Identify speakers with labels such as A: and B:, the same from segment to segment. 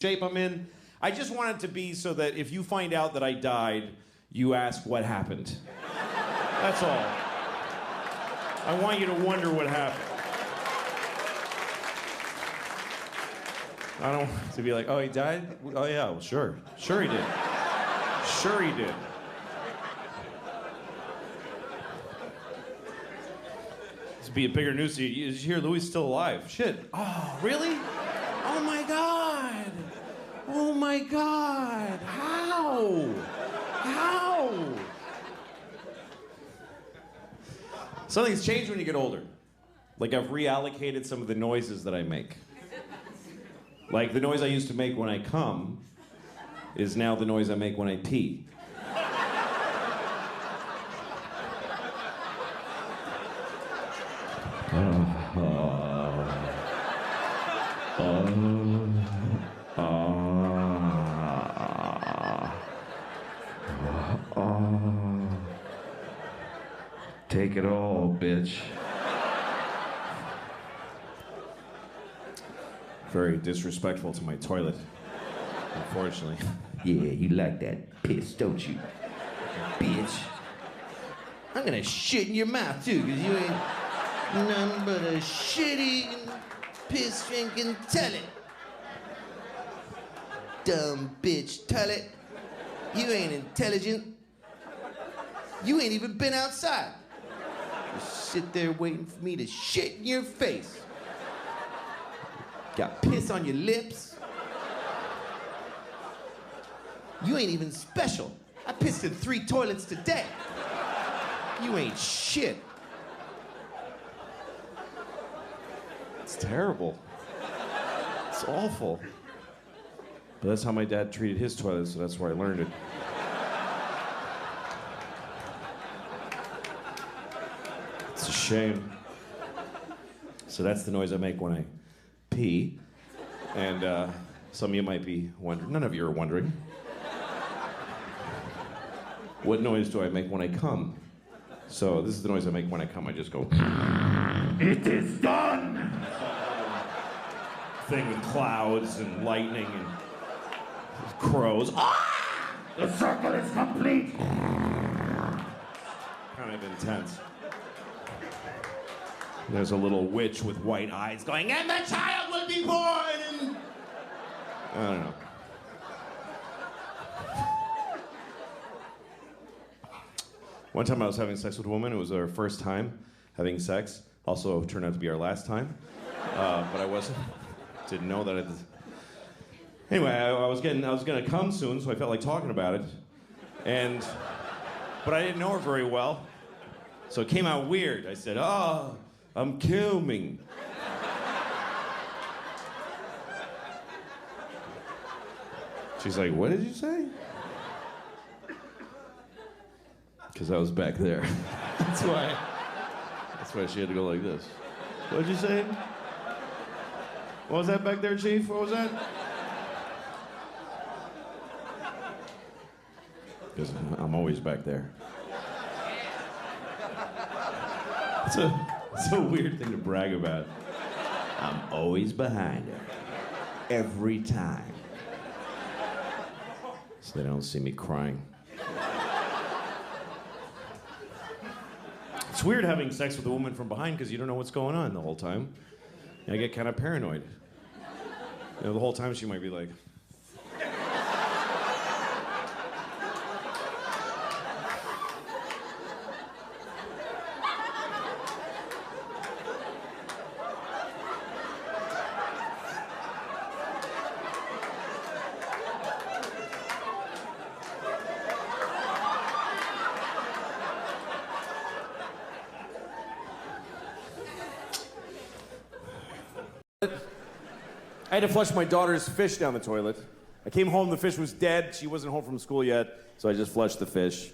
A: shape I'm in. I just want it to be so that if you find out that I died, you ask what happened. That's all. I want you to wonder what happened. I don't want to be like, oh, he died? Oh, yeah, well, sure. Sure he did. Sure he did. This would be a bigger news to you. Did you hear Louis is still alive? Shit. Oh, really? Oh, my God. Oh, my God. How? How? Something's changed when you get older. Like, I've reallocated some of the noises that I make. Like, the noise I used to make when I come is now the noise I make when I pee.
B: Take it all, bitch.
A: Very disrespectful to my toilet, unfortunately.
B: Yeah, you like that piss, don't you, bitch?
A: I'm gonna shit in your mouth, too, because you ain't nothing but a shitty, piss-drinking toilet. Dumb bitch toilet. You ain't intelligent. You ain't even been outside. You sit there waiting for me to shit in your face. Got piss on your lips. You ain't even special. I pissed in 3 toilets today. You ain't shit. It's terrible. It's awful. But that's how my dad treated his toilet, so that's where I learned it. It's a shame. So that's the noise I make when I pee. And some of you might be wondering, none of you are wondering, what noise do I make when I come? So this is the noise I make when I come. I just go,
B: It is done!
A: Thing with clouds and lightning and crows. Ah!
B: The circle is complete!
A: Kind of intense. There's a little witch with white eyes going, and the child will be born! And I don't know. One time I was having sex with a woman. It was our first time having sex. Also turned out to be our last time. But I didn't know that. Anyway, I was gonna come soon, so I felt like talking about it. But I didn't know her very well. So it came out weird. I said, oh, I'm coming. She's like, what did you say? Because I was back there. That's why she had to go like this. What'd you say? What was that back there, Chief? What was that? Because I'm always back there. It's a weird thing to brag about. I'm always behind her. Every time. So they don't see me crying. It's weird having sex with a woman from behind because you don't know what's going on the whole time. And I get kind of paranoid. You know, the whole time she might be like... I had to flush my daughter's fish down the toilet. I came home, the fish was dead. She wasn't home from school yet, so I just flushed the fish.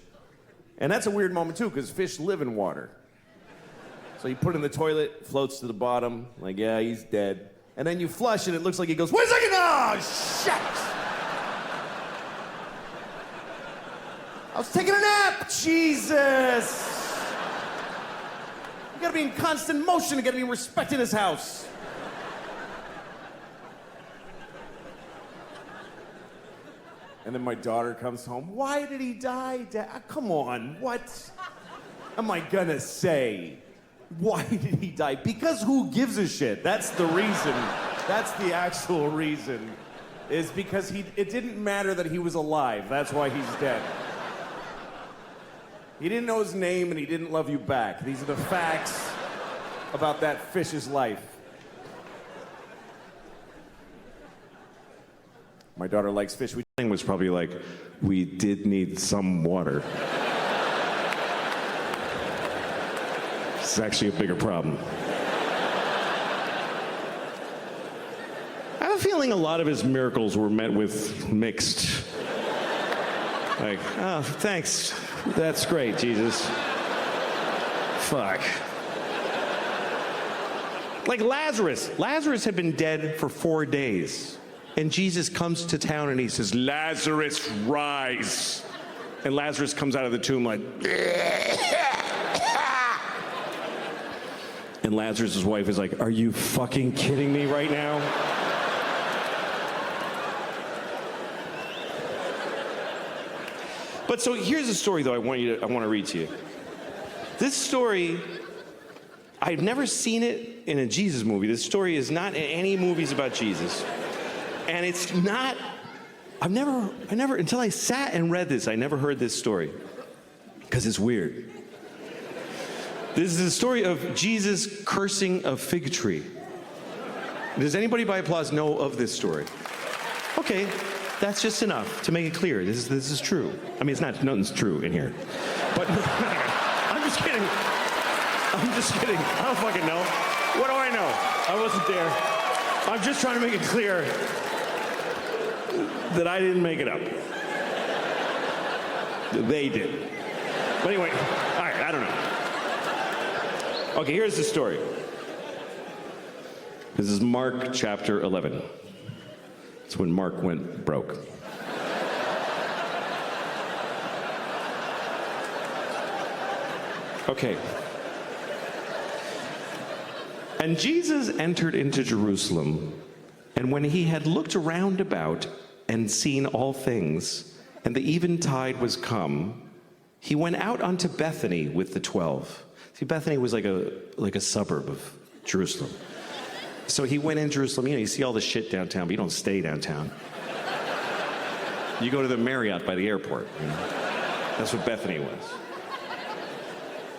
A: And that's a weird moment, too, because fish live in water. So you put it in the toilet, floats to the bottom, like, yeah, he's dead. And then you flush, and it looks like he goes, wait a second, oh, shit! I was taking a nap, Jesus! You gotta be in constant motion to get any respect in this house. And then my daughter comes home. Why did he die, Dad? Come on, what am I gonna say? Why did he die? Because who gives a shit? That's the reason. That's the actual reason. Is because it didn't matter that he was alive. That's why he's dead. He didn't know his name and he didn't love you back. These are the facts about that fish's life. My daughter likes fish. Thing was probably like, we did need some water. It's actually a bigger problem. I have a feeling a lot of his miracles were met with mixed. Like, oh, thanks. That's great, Jesus. Fuck. Like Lazarus. Lazarus had been dead for 4 days. And Jesus comes to town and he says, Lazarus, rise. And Lazarus comes out of the tomb like, and Lazarus' wife is like, are you fucking kidding me right now? But so here's a story, though, I want to read to you. This story, I've never seen it in a Jesus movie. This story is not in any movies about Jesus. And it's not, I never, until I sat and read this, I never heard this story. Because it's weird. This is the story of Jesus cursing a fig tree. Does anybody by applause know of this story? Okay, that's just enough to make it clear. This is true. I mean, nothing's true in here. But I'm just kidding. I don't fucking know. What do I know? I wasn't there. I'm just trying to make it clear that I didn't make it up. They did. But anyway, all right, I don't know. Okay, here's the story. This is Mark chapter 11. It's when Mark went broke. Okay. And Jesus entered into Jerusalem, and when he had looked around about and seen all things, and the eventide was come, he went out unto Bethany with the 12. See, Bethany was like a suburb of Jerusalem. So he went in Jerusalem. You know, you see all the shit downtown, but you don't stay downtown. You go to the Marriott by the airport. You know? That's what Bethany was.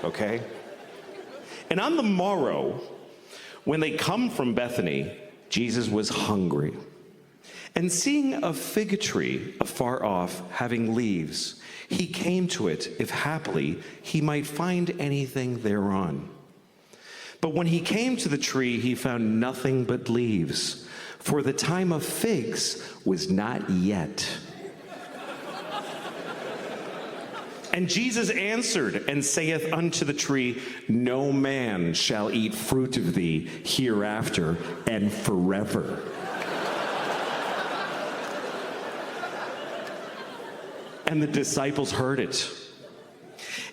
A: Okay? And on the morrow, when they come from Bethany, Jesus was hungry. And seeing a fig tree afar off, having leaves, he came to it, if haply he might find anything thereon. But when he came to the tree, he found nothing but leaves, for the time of figs was not yet. And Jesus answered and saith unto the tree, no man shall eat fruit of thee hereafter and forever. And the disciples heard it.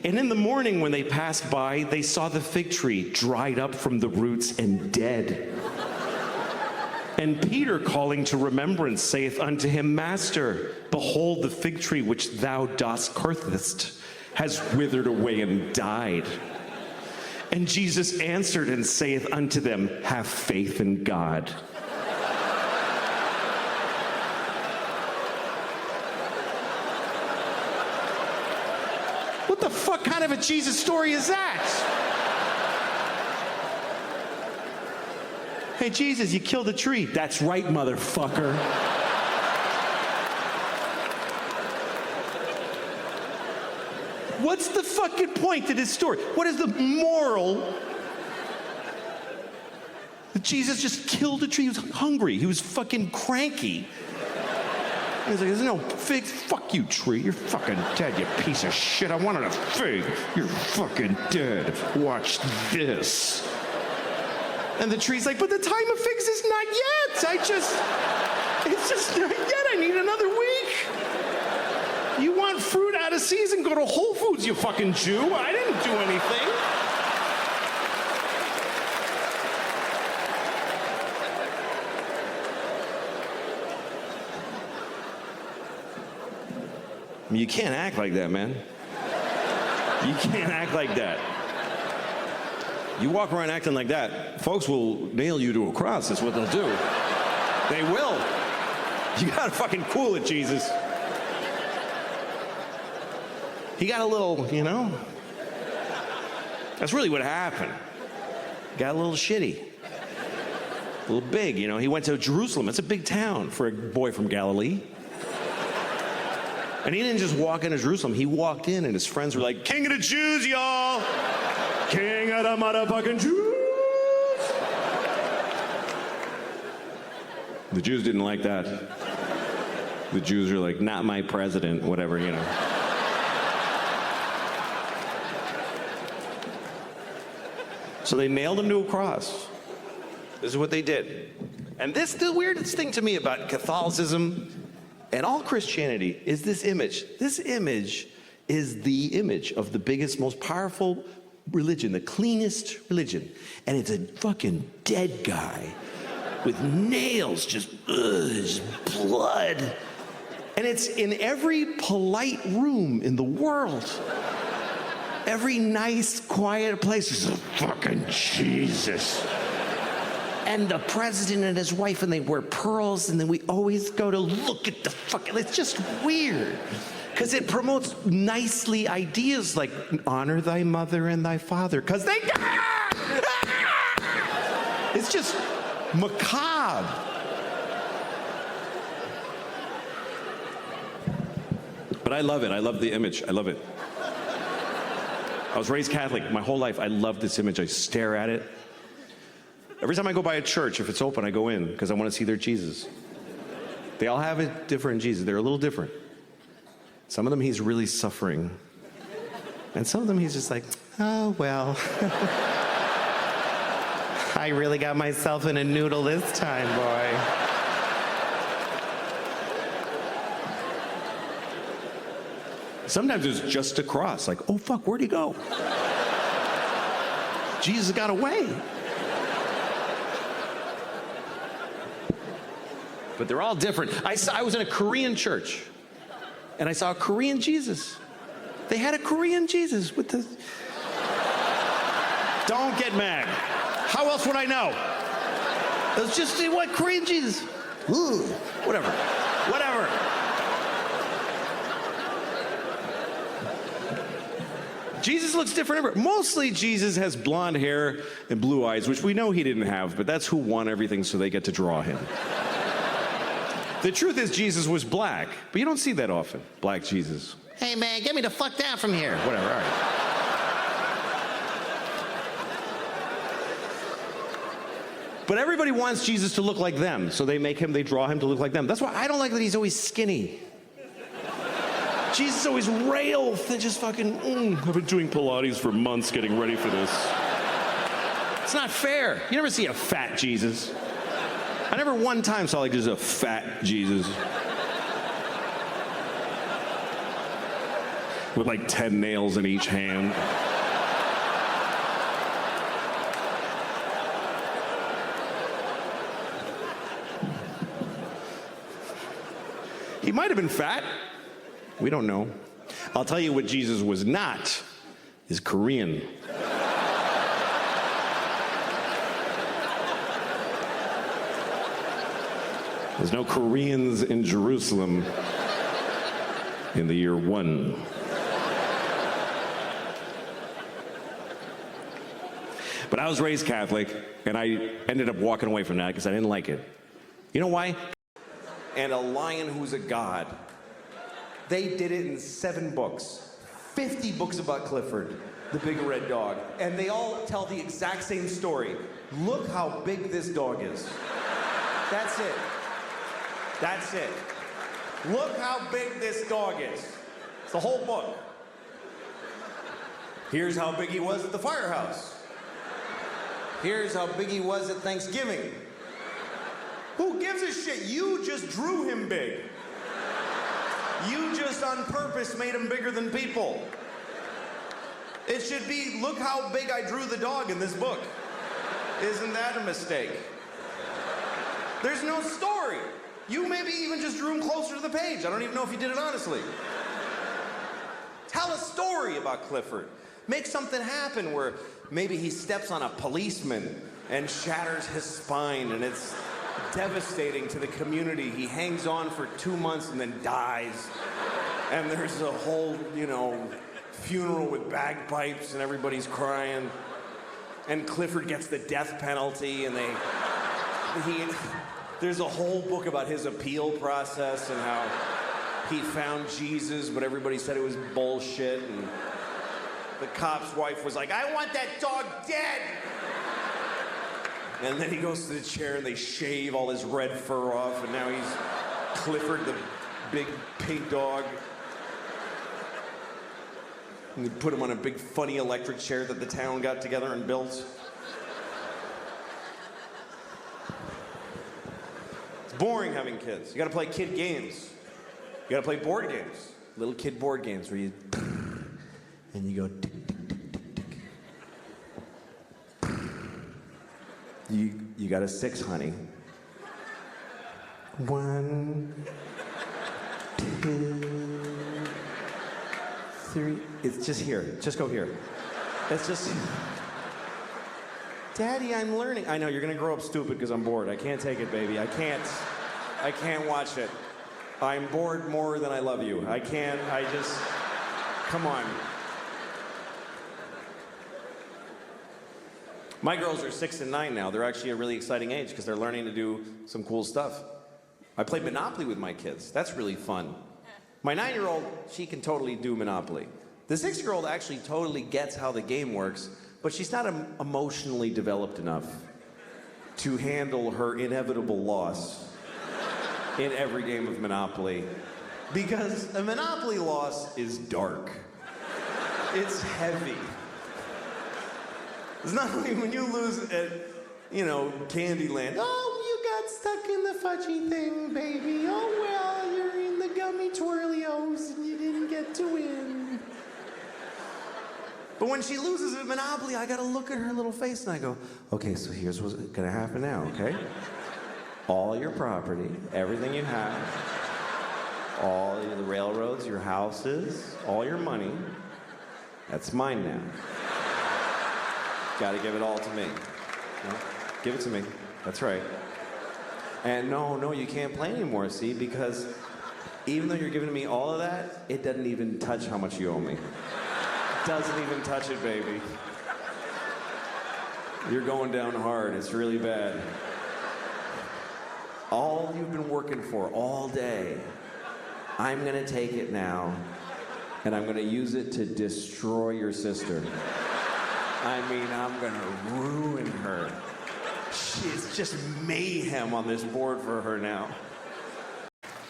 A: And in the morning when they passed by, they saw the fig tree dried up from the roots and dead. And Peter, calling to remembrance, saith unto him, Master, behold, the fig tree which thou dost cursest has withered away and died. And Jesus answered and saith unto them, have faith in God. What the fuck kind of a Jesus story is that? Hey, Jesus, you killed a tree. That's right, motherfucker. What's the fucking point to this story? What is the moral? That Jesus just killed a tree. He was hungry. He was fucking cranky. He was like, there's no figs. Fuck you, tree. You're fucking dead, you piece of shit. I wanted a fig. You're fucking dead. Watch this. And the tree's like, but the time of figs is not yet. It's just not yet. I need another week. You want fruit out of season? Go to Whole Foods, you fucking Jew. I didn't do anything. I mean, you can't act like that, man. You can't act like that. You walk around acting like that, folks will nail you to a cross. That's what they'll do. They will. You gotta fucking cool it, Jesus. He got a little, you know? That's really what happened. Got a little shitty. A little big, you know? He went to Jerusalem. It's a big town for a boy from Galilee. And he didn't just walk into Jerusalem. He walked in and his friends were like, King of the Jews, y'all! King of the motherfucking Jews! The Jews didn't like that. The Jews are like, not my president, whatever, you know. So they nailed him to a cross. This is what they did. And this, the weirdest thing to me about Catholicism and all Christianity is this image. This image is the image of the biggest, most powerful religion, the cleanest religion. And it's a fucking dead guy with nails, just blood. And it's in every polite room in the world. Every nice, quiet place is a fucking Jesus. And the president and his wife, and they wear pearls, and then we always go to look at the fucking, it's just weird. Because it promotes nicely ideas like honor thy mother and thy father, because they, it's just macabre. But I love it. I love the image. I love it. I was raised Catholic my whole life. I love this image. I stare at it. Every time I go by a church, if it's open, I go in because I want to see their Jesus. They all have a different Jesus. They're a little different. Some of them he's really suffering. And some of them he's just like, oh, well. I really got myself in a noodle this time, boy. Sometimes it's just a cross, like, oh, fuck, where'd he go? Jesus got away. But they're all different. I was in a Korean church, and I saw a Korean Jesus. They had a Korean Jesus with the... Don't get mad. How else would I know? It was just, what, Korean Jesus? Ooh, whatever. Whatever. Jesus looks different everywhere. Mostly Jesus has blonde hair and blue eyes, which we know he didn't have, but that's who won everything, so they get to draw him. The truth is Jesus was black, but you don't see that often, black Jesus. Hey man, get me the fuck down from here. Whatever, all right. But everybody wants Jesus to look like them, so they draw him to look like them. That's why I don't like that he's always skinny. Jesus is always rail thin, just fucking, I've been doing Pilates for months getting ready for this. It's not fair. You never see a fat Jesus. I never one time saw like just a fat Jesus. With like 10 nails in each hand. He might have been fat. We don't know. I'll tell you what Jesus was not, is Korean. There's no Koreans in Jerusalem in the year 1. But I was raised Catholic, and I ended up walking away from that because I didn't like it. You know why? And a lion who's a god. They did it in 7 books. 50 books about Clifford, the big red dog. And they all tell the exact same story. Look how big this dog is. That's it. That's it. Look how big this dog is. It's the whole book. Here's how big he was at the firehouse. Here's how big he was at Thanksgiving. Who gives a shit? You just drew him big. You just on purpose made him bigger than people. It should be, look how big I drew the dog in this book. Isn't that a mistake? There's no story. You maybe even just drew him closer to the page. I don't even know if you did it honestly. Tell a story about Clifford. Make something happen where maybe he steps on a policeman and shatters his spine, and it's devastating to the community. He hangs on for 2 months and then dies. And there's a whole, funeral with bagpipes and everybody's crying. And Clifford gets the death penalty, and there's a whole book about his appeal process and how he found Jesus, but everybody said it was bullshit. And the cop's wife was like, I want that dog dead. And then he goes to the chair and they shave all his red fur off, and now he's Clifford, the big pink dog. And they put him on a big funny electric chair that the town got together and built. It's boring having kids. You gotta play kid games. You gotta play board games. Little kid board games where you and you go tick, tick, tick, tick, tick. You got a 6, honey. 1, 2, 3. It's just here. Just go here. It's just. Daddy, I'm learning. I know you're gonna grow up stupid because I'm bored. I can't take it, baby. I can't watch it. I'm bored more than I love you. I can't. Come on. My girls are 6 and 9 now. They're actually a really exciting age because they're learning to do some cool stuff. I play Monopoly with my kids. That's really fun. My 9-year-old, she can totally do Monopoly. The 6-year-old actually totally gets how the game works, but she's not emotionally developed enough to handle her inevitable loss in every game of Monopoly. Because a Monopoly loss is dark. It's heavy. It's not like when you lose at, Candyland. Oh, you got stuck in the fudgy thing, baby. Oh, well, you're in the gummy twirlios and you didn't get to win. But when she loses at Monopoly, I gotta look at her little face and I go, okay, so here's what's gonna happen now, okay? All your property, everything you have, all the railroads, your houses, all your money, that's mine now. Gotta give it all to me. No, give it to me. That's right. And no, you can't play anymore, see? Because even though you're giving me all of that, it doesn't even touch how much you owe me. It doesn't even touch it, baby. You're going down hard. It's really bad. All you've been working for all day, I'm gonna take it now, and I'm gonna use it to destroy your sister. I mean, I'm gonna ruin her. It's just mayhem on this board for her now.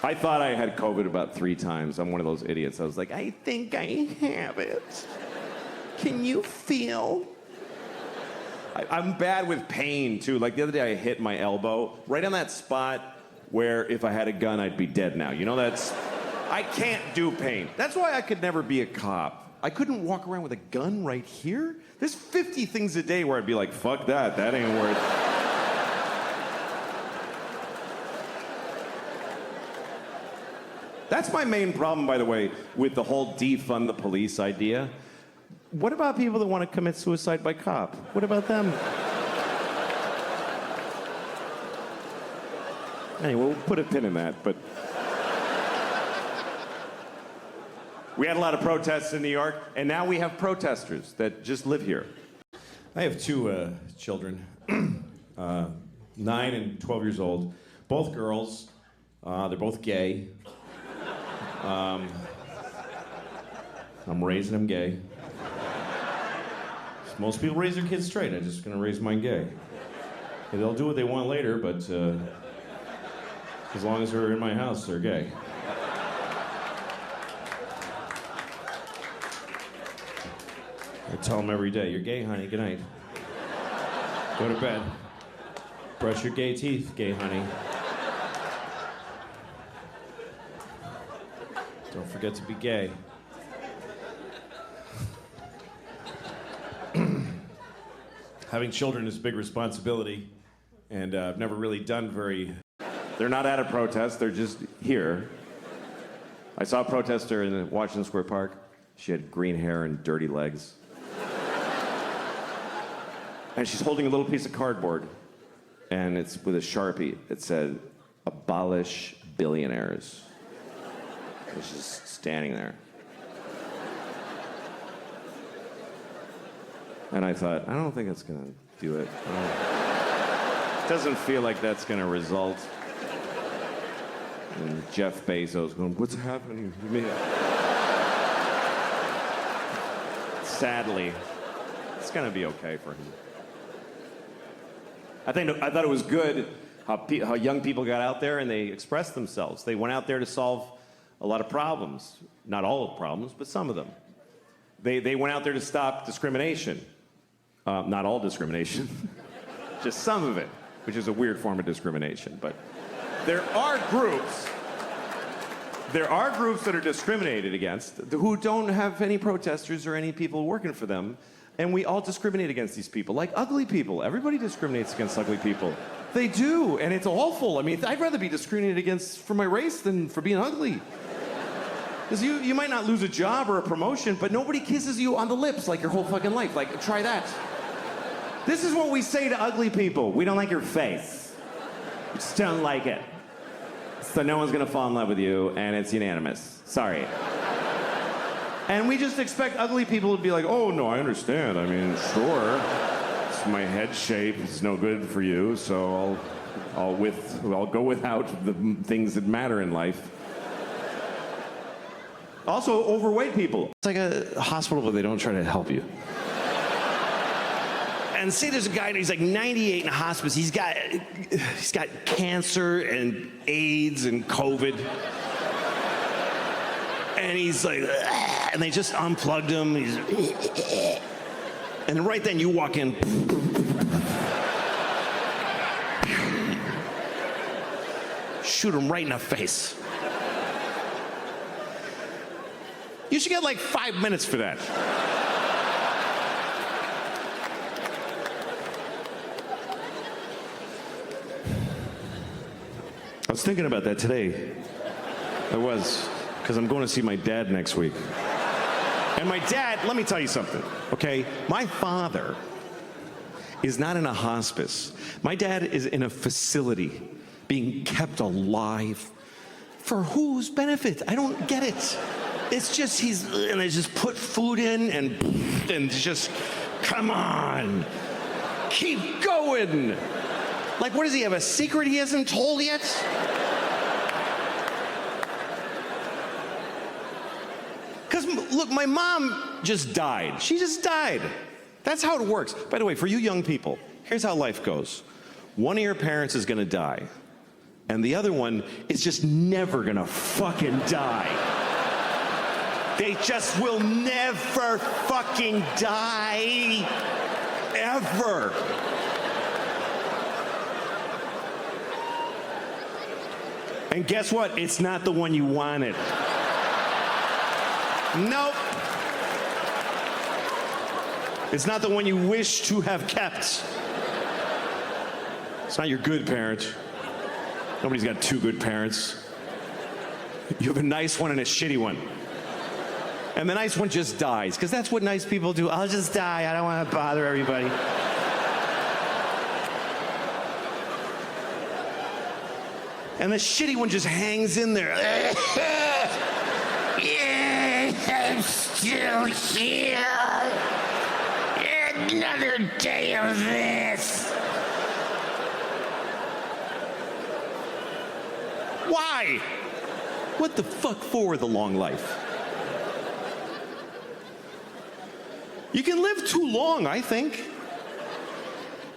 A: I thought I had COVID about 3 times. I'm one of those idiots. I was like, I think I have it. Can you feel? I'm bad with pain, too. Like the other day, I hit my elbow right on that spot where if I had a gun, I'd be dead now. I can't do pain. That's why I could never be a cop. I couldn't walk around with a gun right here. There's 50 things a day where I'd be like, fuck that ain't worth it. That's my main problem, by the way, with the whole defund the police idea. What about people that want to commit suicide by cop? What about them? Anyway, we'll put a pin in that, but... We had a lot of protests in New York, and now we have protesters that just live here. I have 2 children, 9 and 12 years old, both girls. They're both gay. I'm raising them gay. Most people raise their kids straight. I'm just gonna raise mine gay. And they'll do what they want later, but as long as they're in my house, they're gay. I tell them every day, you're gay, honey, good night. Go to bed. Brush your gay teeth, gay honey. Don't forget to be gay. Having children is a big responsibility, and I've never really done They're not at a protest, they're just here. I saw a protester in Washington Square Park. She had green hair and dirty legs. And she's holding a little piece of cardboard, and it's with a Sharpie. It said, "Abolish billionaires." And she's standing there. And I thought, I don't think it's gonna do it. It doesn't feel like that's gonna result in Jeff Bezos going, "What's happening to me?" Sadly, it's gonna be okay for him. I thought it was good how young people got out there and they expressed themselves. They went out there to solve a lot of problems. Not all of the problems, but some of them. They went out there to stop discrimination. Not all discrimination, just some of it, which is a weird form of discrimination. But there are groups that are discriminated against who don't have any protesters or any people working for them. And we all discriminate against these people, like ugly people. Everybody discriminates against ugly people. They do, and it's awful. I mean, I'd rather be discriminated against for my race than for being ugly. Because you might not lose a job or a promotion, but nobody kisses you on the lips like your whole fucking life. Like, try that. This is what we say to ugly people. We don't like your face. We just don't like it. So no one's gonna fall in love with you, and it's unanimous. Sorry. And we just expect ugly people to be like, "Oh, no, I understand. I mean, sure. My head shape is no good for you, so I'll go without the things that matter in life." Also, overweight people. It's like a hospital where they don't try to help you. And say there's a guy, he's like 98 in a hospice. He's got cancer and AIDS and COVID. And he's like, and they just unplugged him. And right then you walk in. Shoot him right in the face. You should get like 5 minutes for that. I was thinking about that today. I was, because I'm going to see my dad next week. And my dad, let me tell you something, okay? My father is not in a hospice. My dad is in a facility being kept alive. For whose benefit? I don't get it. It's just and they just put food in and just, come on, keep going. Like, what does he have, a secret he hasn't told yet? Because, look, my mom just died. She just died. That's how it works. By the way, for you young people, here's how life goes. One of your parents is gonna die, and the other one is just never gonna fucking die. They just will never fucking die, ever. And guess what? It's not the one you wanted. Nope. It's not the one you wish to have kept. It's not your good parent. Nobody's got two good parents. You have a nice one and a shitty one. And the nice one just dies, because that's what nice people do. I'll just die. I don't want to bother everybody. And the shitty one just hangs in there. Yeah, I'm still here. Another day of this. Why? What the fuck for the long life? You can live too long, I think.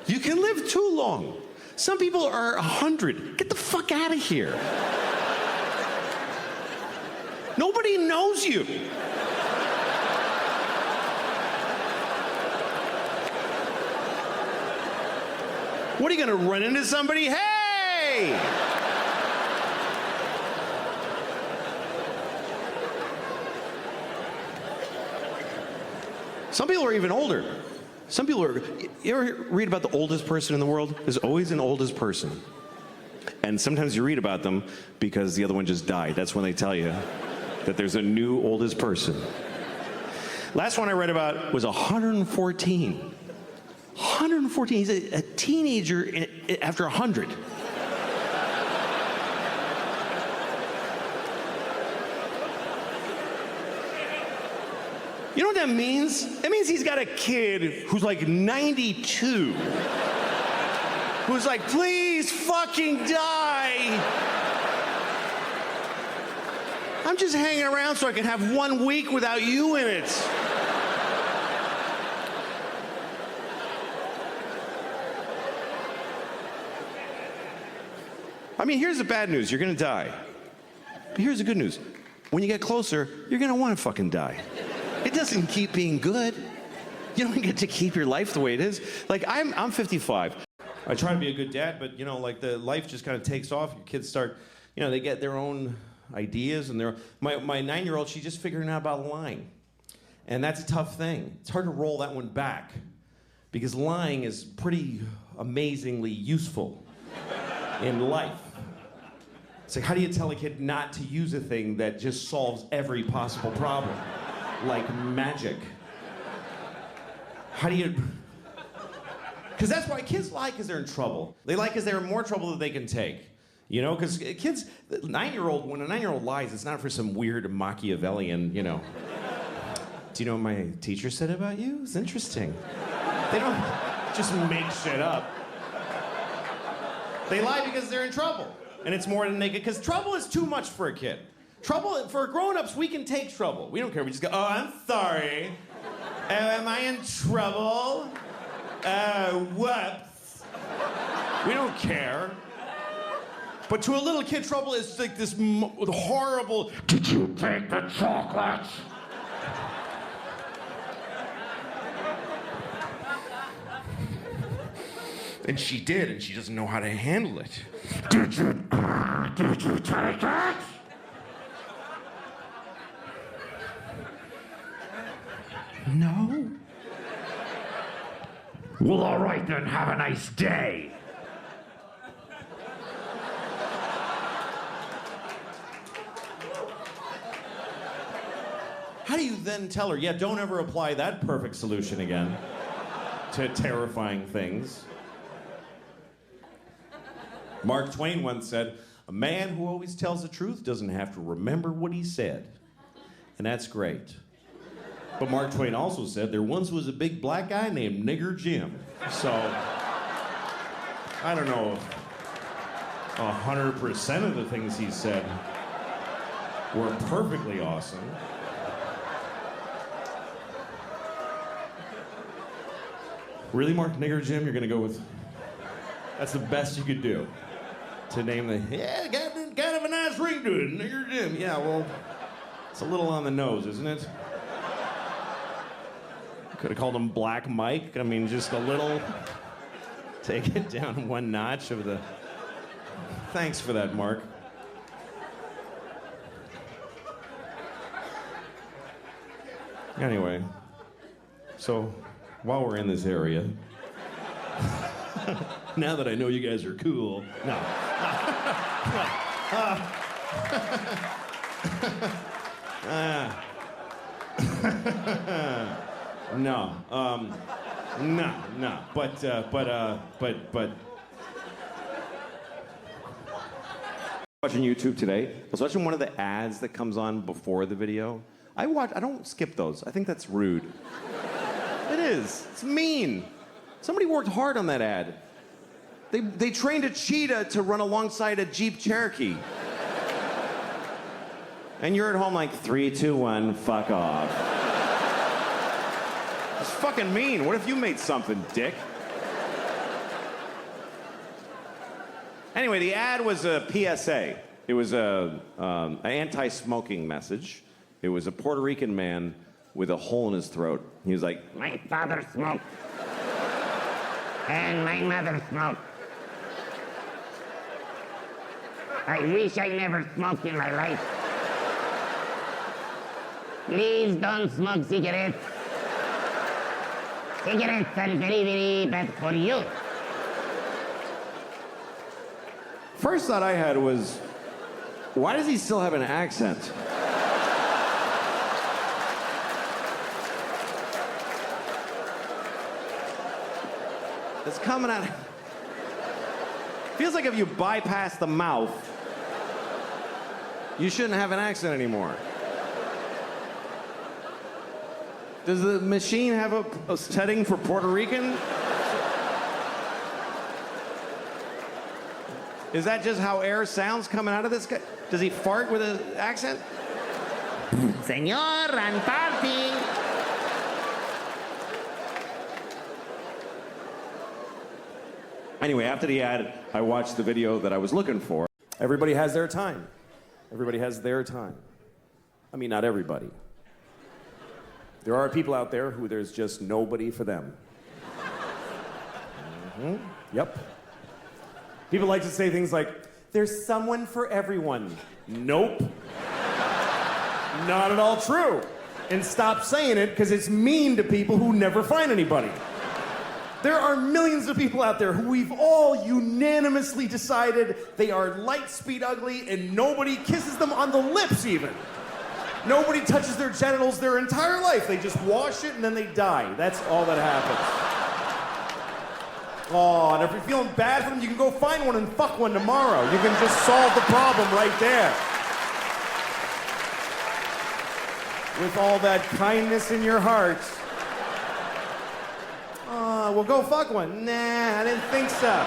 A: You can live too long. Some people are 100. Get the fuck out of here. Nobody knows you. What, are you gonna run into somebody? Hey! Some people are even older. Some people are, you ever read about the oldest person in the world? There's always an oldest person. And sometimes you read about them because the other one just died. That's when they tell you that there's a new oldest person.
C: Last one I read about was 114. 114. He's a teenager after 100. You know what that means? That means he's got a kid who's like 92. Who's like, please fucking die. I'm just hanging around so I can have 1 week without you in it. I mean, here's the bad news. You're gonna die. But here's the good news. When you get closer, you're gonna wanna fucking die. It doesn't keep being good. You don't get to keep your life the way it is. Like, I'm 55. I try to be a good dad, but, you know, like, the life just kind of takes off. Your kids start, you know, they get their own ideas, and my 9-year-old, she's just figuring out about lying. And that's a tough thing. It's hard to roll that one back, because lying is pretty amazingly useful in life. It's like, how do you tell a kid not to use a thing that just solves every possible problem? Like magic. How do you... Because that's why kids lie, because they're in trouble. They lie because they're in more trouble than they can take. You know, because kids, when a 9-year-old lies, it's not for some weird Machiavellian, you know. Do you know what my teacher said about you? It's interesting. They don't just make shit up. They lie because they're in trouble. And it's more than they can, because trouble is too much for a kid. Trouble, for grown-ups, we can take trouble. We don't care, we just go, oh, I'm sorry. Am I in trouble? Whoops. We don't care. But to a little kid, trouble is like this horrible, did you take the chocolates? And she did, and she doesn't know how to handle it. Did you take it? No. Well, all right then, have a nice day. How do you then tell her, yeah, don't ever apply that perfect solution again to terrifying things? Mark Twain once said, a man who always tells the truth doesn't have to remember what he said. And that's great. But Mark Twain also said there once was a big black guy named Nigger Jim. So, I don't know if 100% of the things he said were perfectly awesome. Really, Mark, Nigger Jim, you're gonna go with... That's the best you could do. To name the... Yeah, got kind of a nice ring to it, Nigger Jim. Yeah, well, it's a little on the nose, isn't it? Could have called him Black Mike. I mean, just a little... Take it down one notch of the... Thanks for that, Mark. Anyway, so while we're in this area, now that I know you guys are cool, no. No, but. Watching YouTube today, I was watching one of the ads that comes on before the video. I don't skip those. I think that's rude. It is. It's mean. Somebody worked hard on that ad. They trained a cheetah to run alongside a Jeep Cherokee. And you're at home like, 3, 2, 1, fuck off. It's fucking mean. What if you made something, dick? Anyway, the ad was a PSA. It was an anti-smoking message. It was a Puerto Rican man with a hole in his throat. He was like,
D: my father smoked. And my mother smoked. I wish I never smoked in my life. Please don't smoke cigarettes. Cigarettes are very, very bad for you.
A: First thought I had was, why does he still have an accent?
C: that's coming out. Feels like if you bypass the mouth, you shouldn't have an accent anymore. Does the machine have a setting for Puerto Rican? Is that just how air sounds coming out of this guy? Does he fart with an accent?
D: Señor, I'm farting.
A: Anyway, after the ad, I watched the video that I was looking for. Everybody has their time. Everybody has their time. I mean, not everybody. There are people out there who there's just nobody for them. Yep. People like to say things like, there's someone for everyone. Nope. Not at all true. And stop saying it because it's mean to people who never find anybody. There are millions of people out there who we've all unanimously decided they are light speed ugly and nobody kisses them on the lips even. Nobody touches their genitals their entire life. They just wash it and then they die. That's all that happens. Oh, and if you're feeling bad for them, you can go find one and fuck one tomorrow. You can just solve the problem right there. With all that kindness in your heart. Oh, well, go fuck one. Nah, I didn't think so.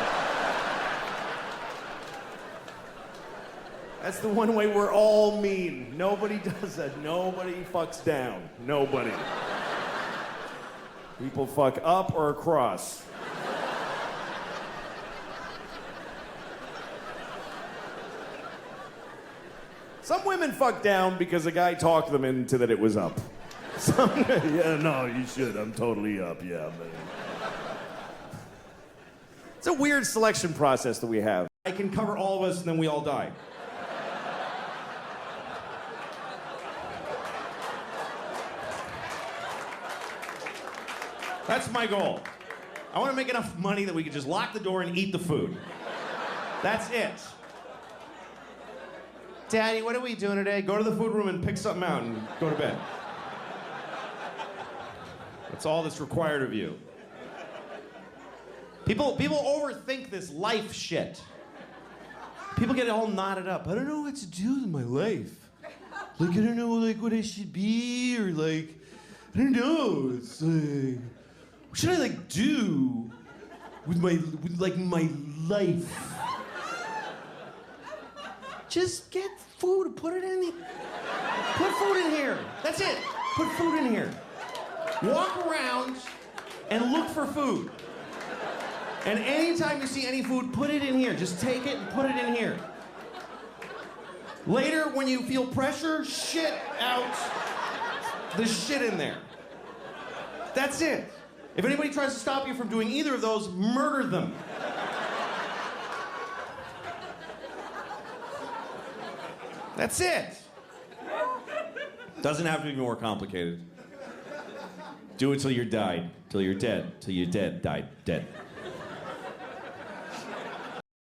A: That's the one way we're all mean. Nobody does that. Nobody fucks down. Nobody. People fuck up or across. Some women fuck down because a guy talked them into that it was up. Yeah, no, you should. I'm totally up, yeah, man. It's a weird selection process that we have. I can cover all of us and then we all die. That's my goal. I want to make enough money that we can just lock the door and eat the food. That's it. Daddy, what are we doing today? Go to the food room and pick something out and go to bed. That's all that's required of you. People overthink this life shit. People get all knotted up. I don't know what to do with my life. Like, I don't know, like, what I should be, or like, I don't know. It's like, what should I like do with my life? Just get food, put it in. Put food in here. That's it. Put food in here. Walk around and look for food. And anytime you see any food, put it in here. Just take it and put it in here. Later, when you feel pressure, shit out the shit in there. That's it. If anybody tries to stop you from doing either of those, murder them. That's it. Doesn't have to be more complicated. Do it till you're died, till you're dead, till you're dead, died, dead.